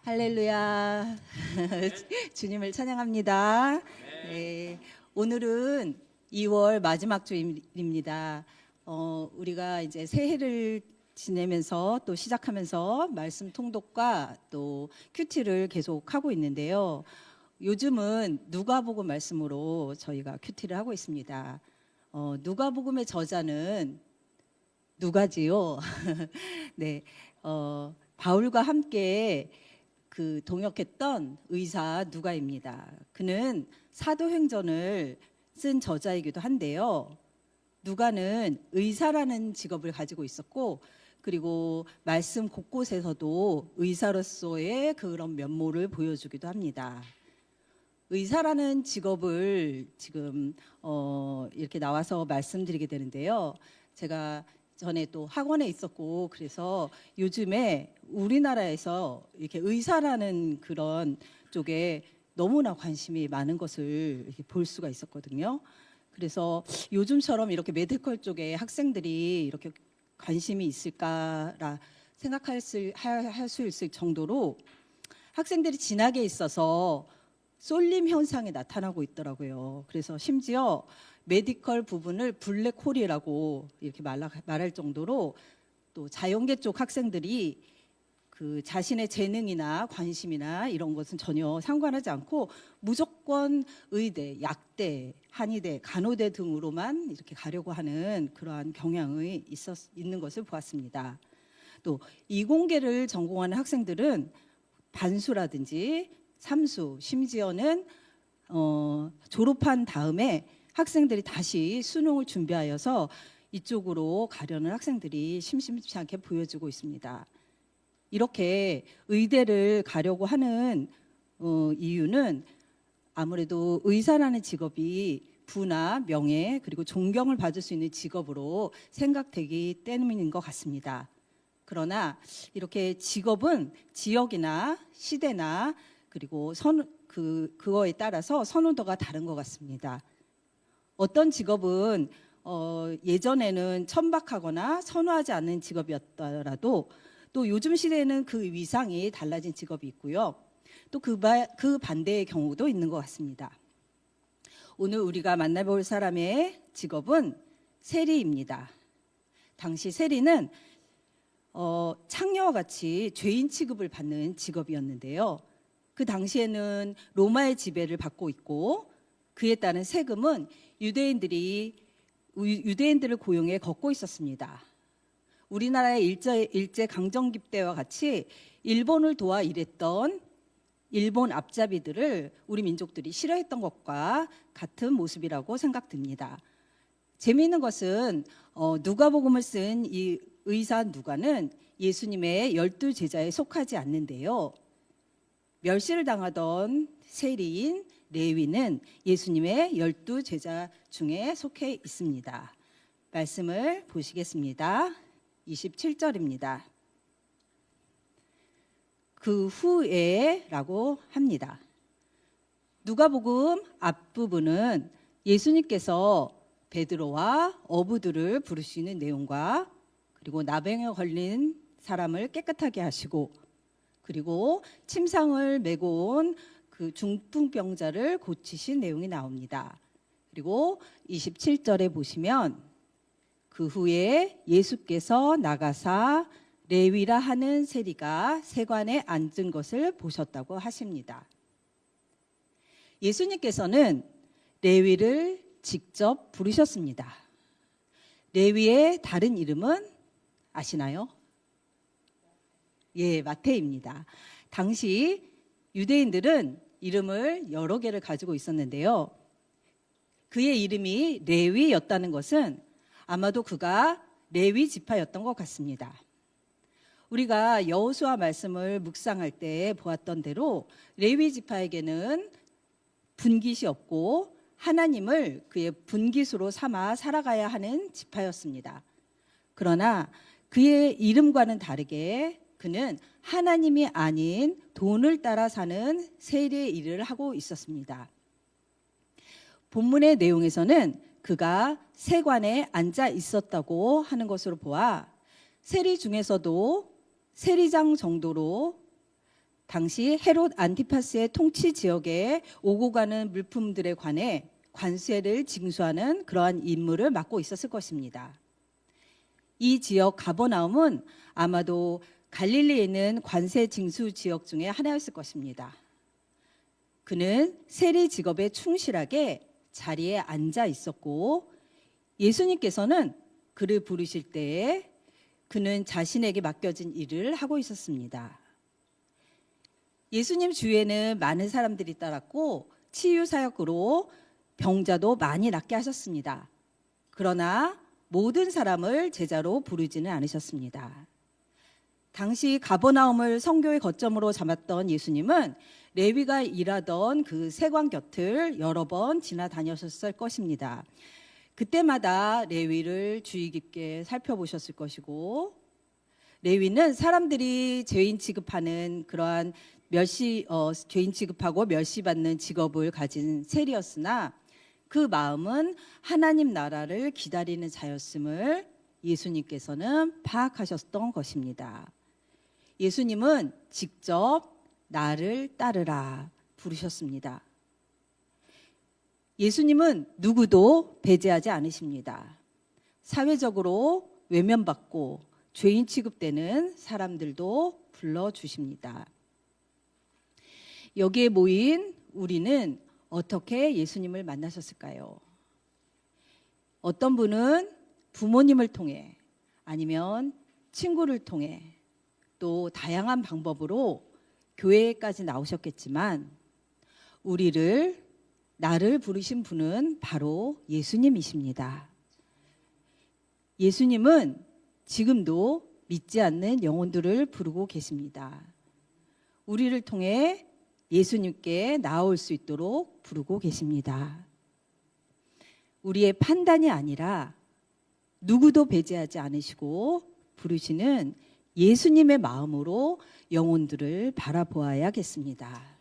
할렐루야. 주님을 찬양합니다. 네, 오늘은 2월 마지막 주일입니다. 우리가 이제 새해를 지내면서 또 시작하면서 말씀 통독과 또 큐티를 계속 하고 있는데요. 요즘은 누가복음 말씀으로 저희가 큐티를 하고 있습니다. 누가복음의 저자는 누가지요. 네, 바울과 함께 그 동역했던 의사 누가입니다. 그는 사도행전을 쓴 저자이기도 한데요. 누가는 의사라는 직업을 가지고 있었고, 그리고 말씀 곳곳에서도 의사로서의 그런 면모를 보여주기도 합니다. 의사라는 직업을 지금 이렇게 나와서 말씀드리게 되는데요. 제가 전에 또 학원에 있었고, 그래서 요즘에 우리나라에서 이렇게 의사라는 그런 쪽에 너무나 관심이 많은 것을 이렇게 볼 수가 있었거든요. 그래서 요즘처럼 이렇게 메디컬 쪽에 학생들이 이렇게 관심이 있을까라 생각할 수 있을 정도로 학생들이 진학에 있어서 쏠림 현상이 나타나고 있더라고요. 그래서 심지어 메디컬 부분을 블랙홀이라고 이렇게 말할 정도로 또 자연계 쪽 학생들이 그 자신의 재능이나 관심이나 이런 것은 전혀 상관하지 않고 무조건 의대, 약대, 한의대, 간호대 등으로만 이렇게 가려고 하는 그러한 경향이 있는 것을 보았습니다. 또 이공계를 전공하는 학생들은 반수라든지 삼수, 심지어는 졸업한 다음에 학생들이 다시 수능을 준비하여서 이쪽으로 가려는 학생들이 심심치 않게 보여지고 있습니다. 이렇게 의대를 가려고 하는 이유는 아무래도 의사라는 직업이 부나 명예 그리고 존경을 받을 수 있는 직업으로 생각되기 때문인 것 같습니다. 그러나 이렇게 직업은 지역이나 시대나 그리고 그거에 따라서 선호도가 다른 것 같습니다. 어떤 직업은 예전에는 천박하거나 선호하지 않는 직업이었더라도 또 요즘 시대에는 그 위상이 달라진 직업이 있고요. 또 그 반대의 경우도 있는 것 같습니다. 오늘 우리가 만나볼 사람의 직업은 세리입니다. 당시 세리는 창녀와 같이 죄인 취급을 받는 직업이었는데요. 그 당시에는 로마의 지배를 받고 있고 그에 따른 세금은 유대인들을 고용해 걷고 있었습니다. 우리나라의 일제 강점기 때와 같이 일본을 도와 일했던 일본 앞잡이들을 우리 민족들이 싫어했던 것과 같은 모습이라고 생각됩니다. 재미있는 것은 누가복음을 쓴 이 의사 누가는 예수님의 12제자에 속하지 않는데요. 멸시를 당하던 세리인 레위는 예수님의 12제자 중에 속해 있습니다. 말씀을 보시겠습니다. 27절입니다. 그 후에 라고 합니다. 누가복음 앞부분은 예수님께서 베드로와 어부들을 부르시는 내용과 그리고 나병에 걸린 사람을 깨끗하게 하시고 그리고 침상을 메고 온 그 중풍병자를 고치신 내용이 나옵니다. 그리고 27절에 보시면 그 후에 예수께서 나가사 레위라 하는 세리가 세관에 앉은 것을 보셨다고 하십니다. 예수님께서는 레위를 직접 부르셨습니다. 레위의 다른 이름은 아시나요? 예, 마태입니다. 당시 유대인들은 이름을 여러 개를 가지고 있었는데요. 그의 이름이 레위였다는 것은 아마도 그가 레위 지파였던 것 같습니다. 우리가 여호수아 말씀을 묵상할 때 보았던 대로 레위 지파에게는 분깃이 없고 하나님을 그의 분깃으로 삼아 살아가야 하는 지파였습니다. 그러나 그의 이름과는 다르게 그는 하나님이 아닌 돈을 따라 사는 세리의 일을 하고 있었습니다. 본문의 내용에서는 그가 세관에 앉아 있었다고 하는 것으로 보아 세리 중에서도 세리장 정도로 당시 헤롯 안티파스의 통치 지역에 오고 가는 물품들에 관해 관세를 징수하는 그러한 임무를 맡고 있었을 것입니다. 이 지역 가버나움은 아마도 갈릴리에 있는 관세 징수 지역 중에 하나였을 것입니다. 그는 세리 직업에 충실하게 자리에 앉아 있었고 예수님께서는 그를 부르실 때에 그는 자신에게 맡겨진 일을 하고 있었습니다. 예수님 주위에는 많은 사람들이 따랐고 치유 사역으로 병자도 많이 낫게 하셨습니다. 그러나 모든 사람을 제자로 부르지는 않으셨습니다. 당시 가버나움을 선교의 거점으로 삼았던 예수님은 레위가 일하던 그 세관 곁을 여러 번 지나다녔을 것입니다. 그때마다 레위를 주의 깊게 살펴보셨을 것이고, 레위는 사람들이 죄인 취급하는 그러한 죄인 취급하고 멸시받는 직업을 가진 세리였으나 그 마음은 하나님 나라를 기다리는 자였음을 예수님께서는 파악하셨던 것입니다. 예수님은 직접 나를 따르라 부르셨습니다. 예수님은 누구도 배제하지 않으십니다. 사회적으로 외면받고 죄인 취급되는 사람들도 불러주십니다. 여기에 모인 우리는 어떻게 예수님을 만나셨을까요? 어떤 분은 부모님을 통해 아니면 친구를 통해 또 다양한 방법으로 교회까지 나오셨겠지만 나를 부르신 분은 바로 예수님이십니다. 예수님은 지금도 믿지 않는 영혼들을 부르고 계십니다. 우리를 통해 예수님께 나올 수 있도록 부르고 계십니다. 우리의 판단이 아니라 누구도 배제하지 않으시고 부르시는 예수님의 마음으로 영혼들을 바라보아야겠습니다.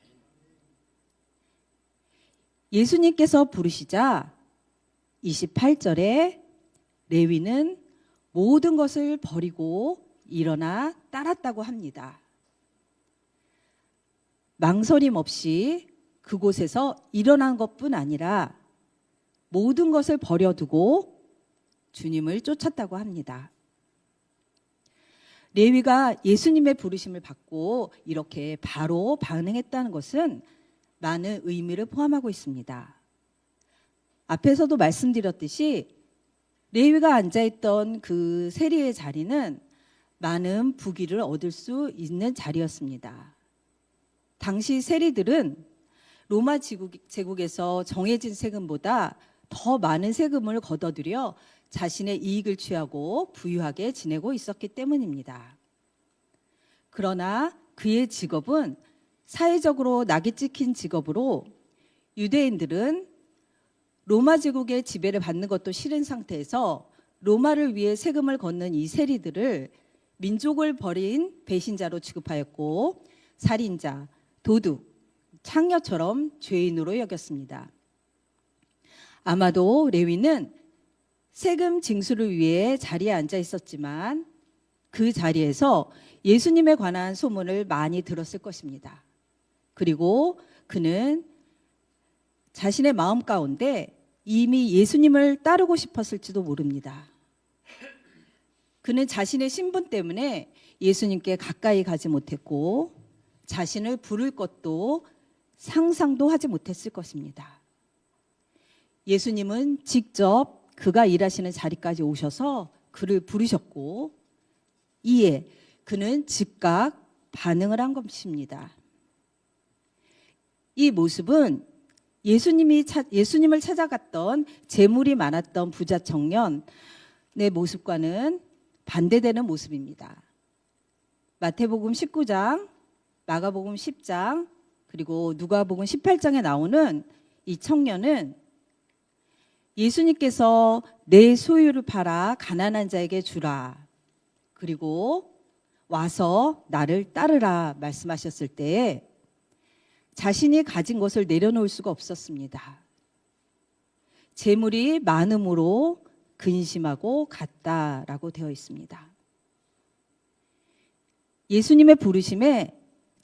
예수님께서 부르시자 28절에 레위는 모든 것을 버리고 일어나 따랐다고 합니다. 망설임 없이 그곳에서 일어난 것뿐 아니라 모든 것을 버려두고 주님을 쫓았다고 합니다. 레위가 예수님의 부르심을 받고 이렇게 바로 반응했다는 것은 많은 의미를 포함하고 있습니다. 앞에서도 말씀드렸듯이 레위가 앉아있던 그 세리의 자리는 많은 부귀를 얻을 수 있는 자리였습니다. 당시 세리들은 로마 제국에서 정해진 세금보다 더 많은 세금을 걷어들여 자신의 이익을 취하고 부유하게 지내고 있었기 때문입니다. 그러나 그의 직업은 사회적으로 낙이 찍힌 직업으로 유대인들은 로마 제국의 지배를 받는 것도 싫은 상태에서 로마를 위해 세금을 걷는 이 세리들을 민족을 버린 배신자로 취급하였고 살인자, 도둑, 창녀처럼 죄인으로 여겼습니다. 아마도 레위는 세금 징수를 위해 자리에 앉아 있었지만 그 자리에서 예수님에 관한 소문을 많이 들었을 것입니다. 그리고 그는 자신의 마음 가운데 이미 예수님을 따르고 싶었을지도 모릅니다. 그는 자신의 신분 때문에 예수님께 가까이 가지 못했고 자신을 부를 것도 상상도 하지 못했을 것입니다. 예수님은 직접 그가 일하시는 자리까지 오셔서 그를 부르셨고 이에 그는 즉각 반응을 한 것입니다. 이 모습은 예수님을 찾아갔던 재물이 많았던 부자 청년의 모습과는 반대되는 모습입니다. 마태복음 19장, 마가복음 10장, 그리고 누가복음 18장에 나오는 이 청년은 예수님께서 내 소유를 팔아 가난한 자에게 주라. 그리고 와서 나를 따르라 말씀하셨을 때에 자신이 가진 것을 내려놓을 수가 없었습니다. 재물이 많음으로 근심하고 갔다라고 되어 있습니다. 예수님의 부르심에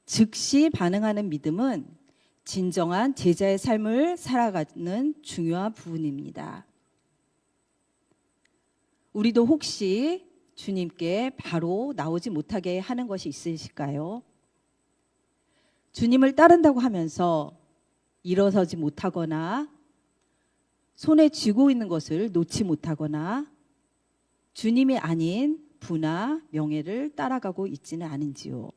즉시 반응하는 믿음은 진정한 제자의 삶을 살아가는 중요한 부분입니다. 우리도 혹시 주님께 바로 나오지 못하게 하는 것이 있으실까요? 주님을 따른다고 하면서 일어서지 못하거나 손에 쥐고 있는 것을 놓지 못하거나 주님이 아닌 부나 명예를 따라가고 있지는 않은지요.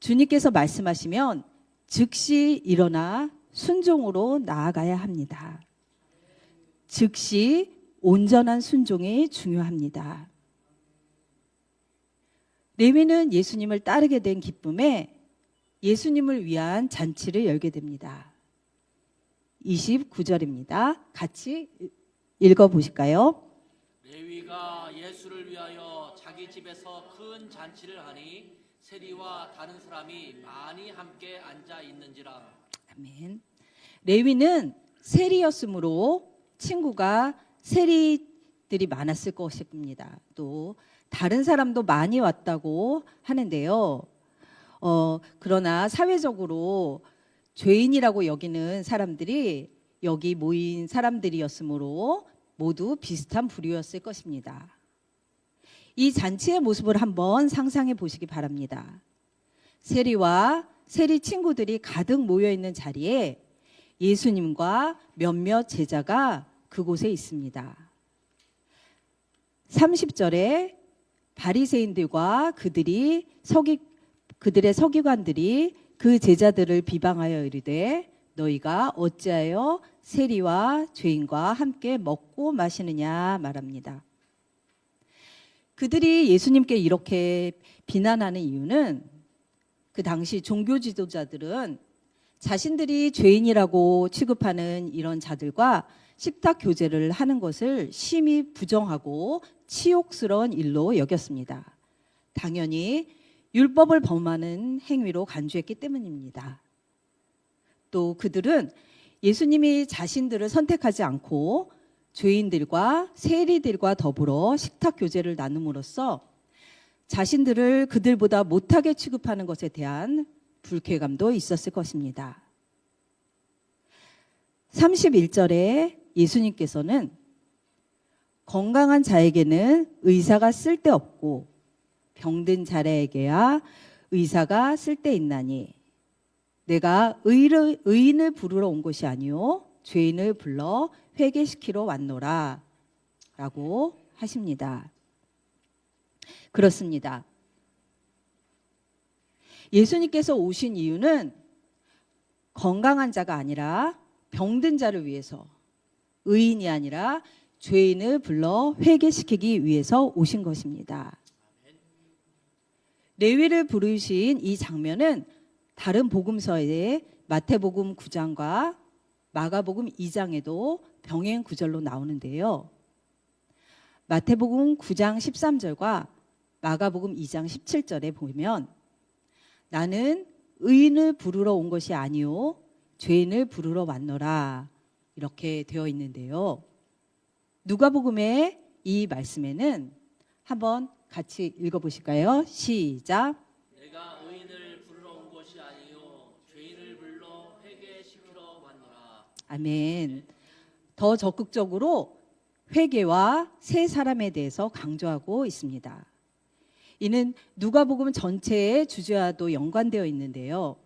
주님께서 말씀하시면 즉시 일어나 순종으로 나아가야 합니다. 즉시 온전한 순종이 중요합니다. 레위는 예수님을 따르게 된 기쁨에 예수님을 위한 잔치를 열게 됩니다. 29절입니다. 같이 읽어보실까요? 레위가 예수를 위하여 자기 집에서 큰 잔치를 하니 세리와 다른 사람이 많이 함께 앉아 있는지라. 아멘. 레위는 세리였으므로 친구가 세리들이 많았을 것입니다. 또 다른 사람도 많이 왔다고 하는데요. 그러나 사회적으로 죄인이라고 여기는 사람들이 여기 모인 사람들이었으므로 모두 비슷한 부류였을 것입니다. 이 잔치의 모습을 한번 상상해 보시기 바랍니다. 세리와 세리 친구들이 가득 모여 있는 자리에 예수님과 몇몇 제자가 그곳에 있습니다. 30절에 바리새인들과 그들의 서기관들이 그 제자들을 비방하여 이르되 너희가 어찌하여 세리와 죄인과 함께 먹고 마시느냐 말합니다. 그들이 예수님께 이렇게 비난하는 이유는 그 당시 종교 지도자들은 자신들이 죄인이라고 취급하는 이런 자들과 식탁 교제를 하는 것을 심히 부정하고 치욕스러운 일로 여겼습니다. 당연히 율법을 범하는 행위로 간주했기 때문입니다. 또 그들은 예수님이 자신들을 선택하지 않고 죄인들과 세리들과 더불어 식탁 교제를 나눔으로써 자신들을 그들보다 못하게 취급하는 것에 대한 불쾌감도 있었을 것입니다. 31절에 예수님께서는 건강한 자에게는 의사가 쓸데없고 병든 자에게야 의사가 쓸데있나니 내가 의인을 부르러 온 것이 아니요 죄인을 불러 회개시키러 왔노라 라고 하십니다. 그렇습니다. 예수님께서 오신 이유는 건강한 자가 아니라 병든 자를 위해서, 의인이 아니라 죄인을 불러 회개시키기 위해서 오신 것입니다. 레위를 부르신 이 장면은 다른 복음서에 마태복음 9장과 마가복음 2장에도 병행 구절로 나오는데요. 마태복음 9장 13절과 마가복음 2장 17절에 보면 나는 의인을 부르러 온 것이 아니요 죄인을 부르러 왔노라 이렇게 되어 있는데요. 누가복음의 이 말씀에는 한번 같이 읽어보실까요? 시작. 내가 의인을 부르러 온 것이 아니요 죄인을 불러 회개시키러 왔노라. 아멘. 더 적극적으로 회개와 새 사람에 대해서 강조하고 있습니다. 이는 누가복음 전체의 주제와도 연관되어 있는데요.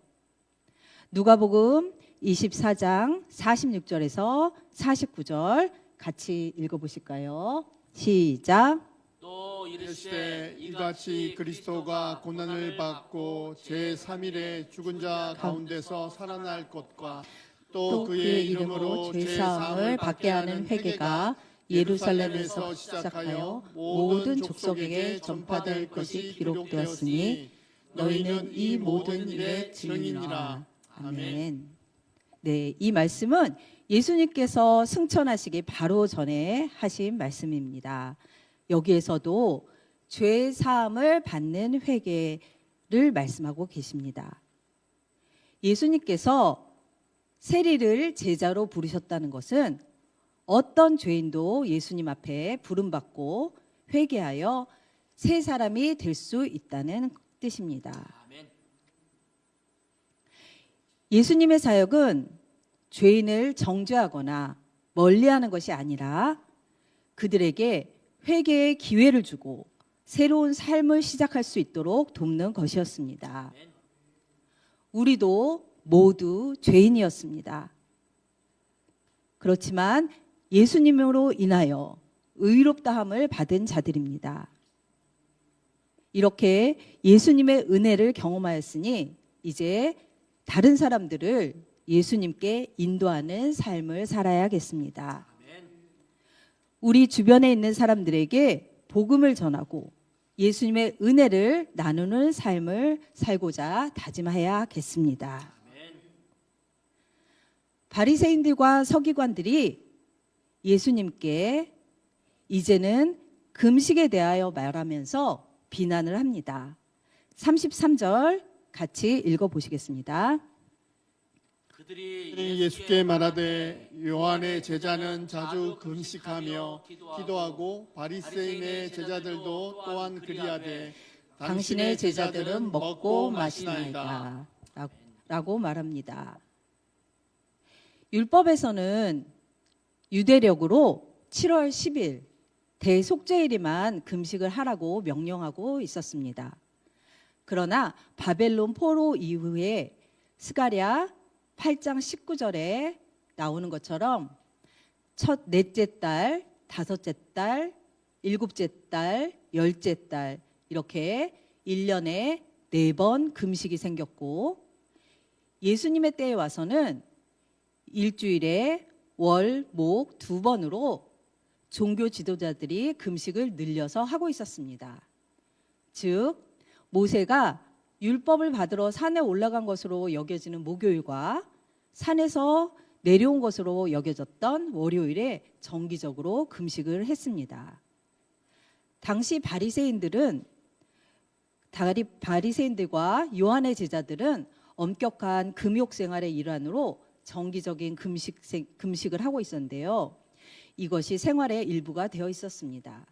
누가복음 24장 46절에서 49절 같이 읽어보실까요? 시작. 또 이르시되 이같이 그리스도가 고난을 받고 제3일에 죽은 자 가운데서 살아날 것과 또 그의 이름으로 죄사함을 받게 하는 회개가 예루살렘에서 시작하여 모든 족속에게 전파될 것이 기록되었으니 너희는 이 모든 일의 증인이라. 아멘. 네, 이 말씀은 예수님께서 승천하시기 바로 전에 하신 말씀입니다. 여기에서도 죄 사함을 받는 회개를 말씀하고 계십니다. 예수님께서 세리를 제자로 부르셨다는 것은 어떤 죄인도 예수님 앞에 부름받고 회개하여 새 사람이 될 수 있다는 뜻입니다. 아멘. 예수님의 사역은 죄인을 정죄하거나 멀리하는 것이 아니라 그들에게 회개의 기회를 주고 새로운 삶을 시작할 수 있도록 돕는 것이었습니다. 우리도 모두 죄인이었습니다. 그렇지만 예수님으로 인하여 의롭다함을 받은 자들입니다. 이렇게 예수님의 은혜를 경험하였으니 이제 다른 사람들을 예수님께 인도하는 삶을 살아야겠습니다. 우리 주변에 있는 사람들에게 복음을 전하고 예수님의 은혜를 나누는 삶을 살고자 다짐해야겠습니다. 바리새인들과 서기관들이 예수님께 이제는 금식에 대하여 말하면서 비난을 합니다. 33절 같이 읽어보시겠습니다. 그들이 예수께 말하되 요한의 제자는 자주 금식하며 기도하고 바리새인의 제자들도 또한 그리하되 당신의 제자들은 먹고 마시나이다 라고 말합니다. 율법에서는 유대력으로 7월 10일 대속죄일에만 금식을 하라고 명령하고 있었습니다. 그러나 바벨론 포로 이후에 스가랴 8장 19절에 나오는 것처럼 첫 넷째 달, 다섯째 달, 일곱째 달, 열째 달 이렇게 1년에 4번 금식이 생겼고 예수님의 때에 와서는 일주일에 월, 목 2번으로 종교 지도자들이 금식을 늘려서 하고 있었습니다. 즉 모세가 율법을 받으러 산에 올라간 것으로 여겨지는 목요일과 산에서 내려온 것으로 여겨졌던 월요일에 정기적으로 금식을 했습니다. 당시 바리새인들과 요한의 제자들은 엄격한 금욕 생활의 일환으로 정기적인 금식을 하고 있었는데요. 이것이 생활의 일부가 되어 있었습니다.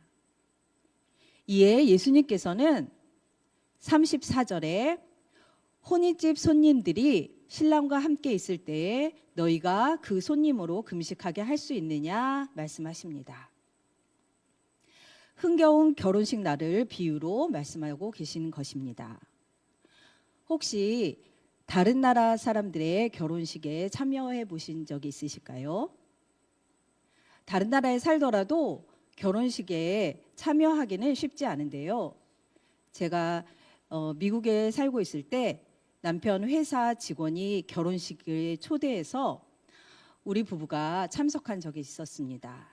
이에 예수님께서는 34절에 혼인집 손님들이 신랑과 함께 있을 때에 너희가 그 손님으로 금식하게 할 수 있느냐 말씀하십니다. 흥겨운 결혼식 날을 비유로 말씀하고 계시는 것입니다. 혹시 다른 나라 사람들의 결혼식에 참여해 보신 적이 있으실까요? 다른 나라에 살더라도 결혼식에 참여하기는 쉽지 않은데요. 제가 미국에 살고 있을 때 남편 회사 직원이 결혼식에 초대해서 우리 부부가 참석한 적이 있었습니다.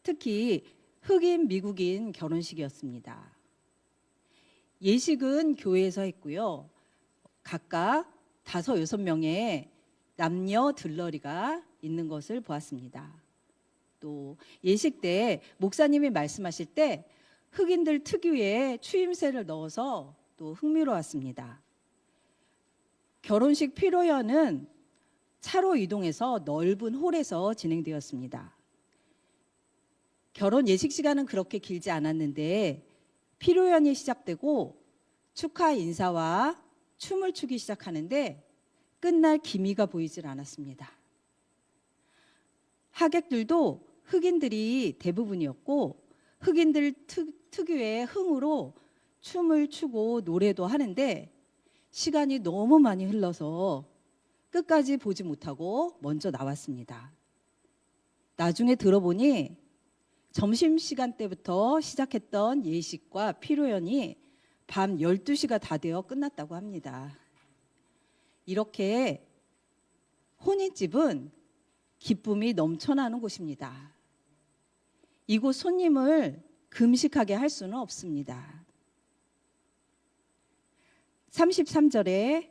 특히 흑인 미국인 결혼식이었습니다. 예식은 교회에서 했고요. 각각 5, 6명의 남녀 들러리가 있는 것을 보았습니다. 또 예식 때 목사님이 말씀하실 때 흑인들 특유의 추임새를 넣어서 또 흥미로웠습니다. 결혼식 피로연은 차로 이동해서 넓은 홀에서 진행되었습니다. 결혼 예식 시간은 그렇게 길지 않았는데 피로연이 시작되고 축하 인사와 춤을 추기 시작하는데 끝날 기미가 보이질 않았습니다. 하객들도 흑인들이 대부분이었고 흑인들 특유의 흥으로 춤을 추고 노래도 하는데 시간이 너무 많이 흘러서 끝까지 보지 못하고 먼저 나왔습니다. 나중에 들어보니 점심시간 때부터 시작했던 예식과 피로연이 밤 12시가 다 되어 끝났다고 합니다. 이렇게 혼인집은 기쁨이 넘쳐나는 곳입니다. 이곳 손님을 금식하게 할 수는 없습니다. 33절에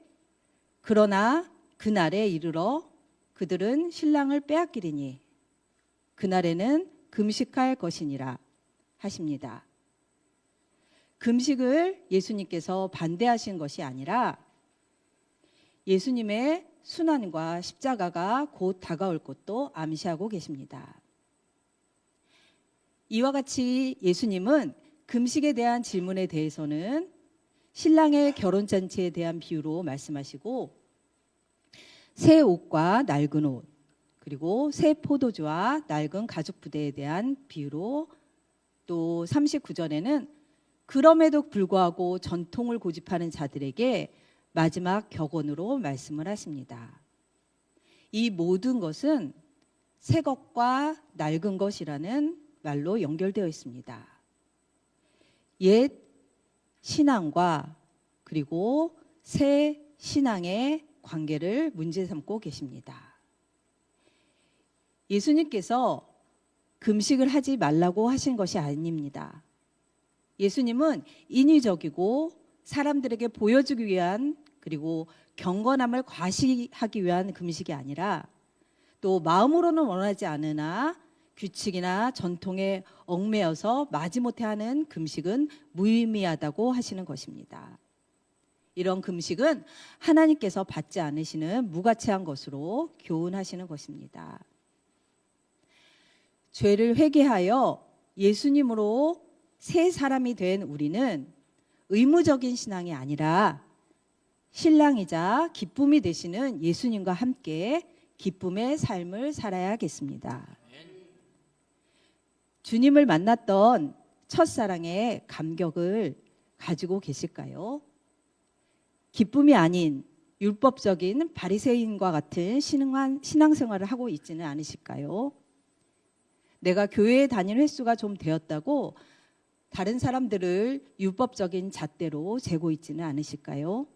그러나 그날에 이르러 그들은 신랑을 빼앗기리니 그날에는 금식할 것이니라 하십니다. 금식을 예수님께서 반대하신 것이 아니라 예수님의 순환과 십자가가 곧 다가올 것도 암시하고 계십니다. 이와 같이 예수님은 금식에 대한 질문에 대해서는 신랑의 결혼잔치에 대한 비유로 말씀하시고 새 옷과 낡은 옷, 그리고 새 포도주와 낡은 가죽 부대에 대한 비유로, 또 39절에는 그럼에도 불구하고 전통을 고집하는 자들에게 마지막 격언으로 말씀을 하십니다. 이 모든 것은 새 것과 낡은 것이라는 말로 연결되어 있습니다. 옛 신앙과 그리고 새 신앙의 관계를 문제 삼고 계십니다. 예수님께서 금식을 하지 말라고 하신 것이 아닙니다. 예수님은 인위적이고 사람들에게 보여주기 위한, 그리고 경건함을 과시하기 위한 금식이 아니라, 또 마음으로는 원하지 않으나 규칙이나 전통에 얽매여서 마지못해 하는 금식은 무의미하다고 하시는 것입니다. 이런 금식은 하나님께서 받지 않으시는 무가치한 것으로 교훈하시는 것입니다. 죄를 회개하여 예수님으로 새 사람이 된 우리는 의무적인 신앙이 아니라 신랑이자 기쁨이 되시는 예수님과 함께 기쁨의 삶을 살아야겠습니다. 주님을 만났던 첫사랑의 감격을 가지고 계실까요? 기쁨이 아닌 율법적인 바리새인과 같은 신앙생활을 하고 있지는 않으실까요? 내가 교회에 다니는 횟수가 좀 되었다고 다른 사람들을 율법적인 잣대로 재고 있지는 않으실까요?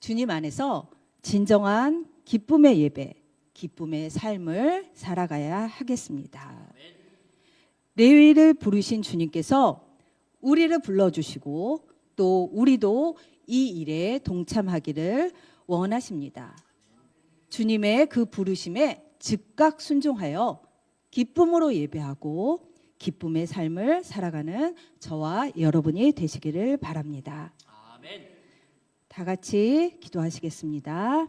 주님 안에서 진정한 기쁨의 예배, 기쁨의 삶을 살아가야 하겠습니다. 레위를 부르신 주님께서 우리를 불러주시고 또 우리도 이 일에 동참하기를 원하십니다. 주님의 그 부르심에 즉각 순종하여 기쁨으로 예배하고 기쁨의 삶을 살아가는 저와 여러분이 되시기를 바랍니다. 아멘. 다 같이 기도하시겠습니다.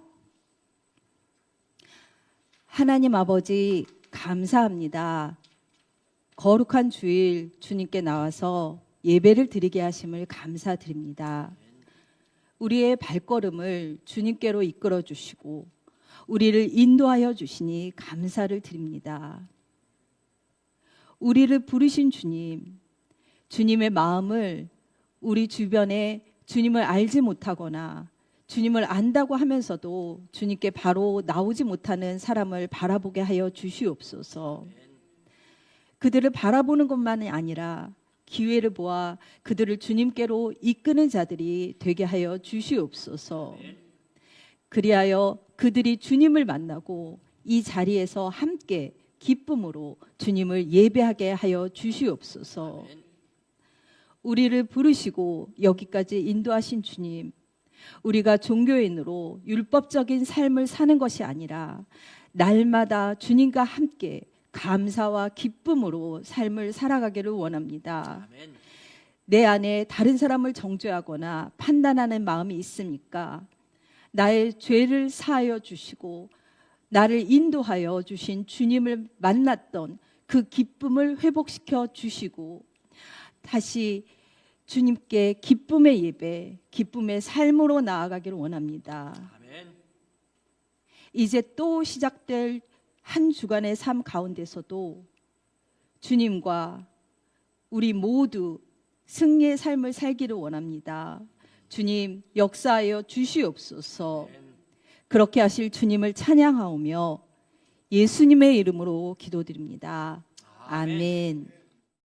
하나님 아버지, 감사합니다. 거룩한 주일 주님께 나와서 예배를 드리게 하심을 감사드립니다. 우리의 발걸음을 주님께로 이끌어 주시고 우리를 인도하여 주시니 감사를 드립니다. 우리를 부르신 주님, 주님의 마음을 우리 주변에 주님을 알지 못하거나 주님을 안다고 하면서도 주님께 바로 나오지 못하는 사람을 바라보게 하여 주시옵소서. 그들을 바라보는 것만이 아니라 기회를 보아 그들을 주님께로 이끄는 자들이 되게 하여 주시옵소서. 그리하여 그들이 주님을 만나고 이 자리에서 함께 기쁨으로 주님을 예배하게 하여 주시옵소서. 우리를 부르시고 여기까지 인도하신 주님, 우리가 종교인으로 율법적인 삶을 사는 것이 아니라 날마다 주님과 함께 감사와 기쁨으로 삶을 살아가기를 원합니다. 아멘. 내 안에 다른 사람을 정죄하거나 판단하는 마음이 있습니까? 나의 죄를 사하여 주시고 나를 인도하여 주신 주님을 만났던 그 기쁨을 회복시켜 주시고 다시 주님께 기쁨의 예배, 기쁨의 삶으로 나아가기를 원합니다. 아멘. 이제 또 시작될 한 주간의 삶 가운데서도 주님과 우리 모두 승리의 삶을 살기를 원합니다. 주님, 역사하여 주시옵소서. 그렇게 하실 주님을 찬양하오며 예수님의 이름으로 기도드립니다. 아멘.